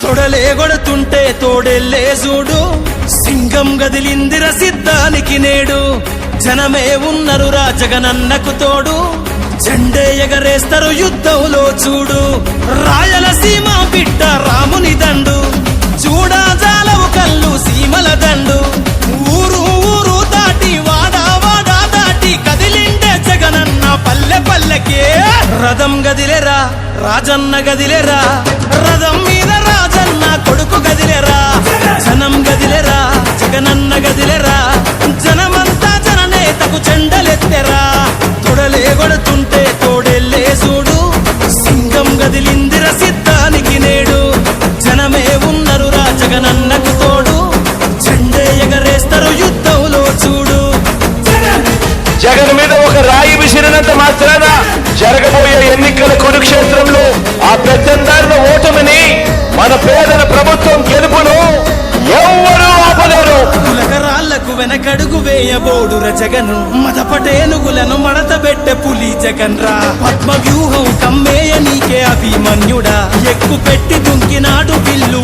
తొడలే కొడుతుంటే తోడెల్లే చూడు, సింగం గదిలిందిర సిద్ధానికి నేడు. జనమే ఉన్నరురా జగనన్నకు తోడు, జెండే ఎగరేస్తారు యుద్ధంలో చూడు. రాయలసీమ బిడ్డ రాముని దండు, చూడా జాలవు కళ్ళు సీమల దండు. ఊరు ఊరు దాటి వాడా వాడా దాటి కదిలిండే జగనన్న పల్లె పల్లెకే. రథం గదిలేరా రాజన్న గదిలేరా, రథం మీద రాజన్న కొడుకు గదిలేరా. జనం గదిలేరా జగనన్న గదిలేరా, జనమంతా జననేతకు చెండలెత్తెరా. తొడలే కొడుతుంటే తోడెల్లే చూడు, సింగం గదిలిందిర సిద్ధానికి నేడు. జనమే ఉన్నరురా జగనన్నకు తోడు, జెండే ఎగరేస్తారు యుద్ధంలో చూడు. జగన్ మీద ఒక రాయి విసిరినంత మాత్రాన జరగబోయే ఎన్నికల కురుక్షేత్రంలో ఆ పెద్దందారుల ఓటమిని, మన పేదల ప్రభుత్వం గెలుపును ఎవ్వరూ ఆపలేరు. కులకరాళ్లకు వెనకడుగు వేయబోడుర జగను, మదపటేనుగులను మడత పెట్టె పులి జగన్ రా. పద్మ వ్యూహం కమ్మేయ నీకే అభిమన్యుడా, ఎక్కు పెట్టి దుంకినాడు బిల్లు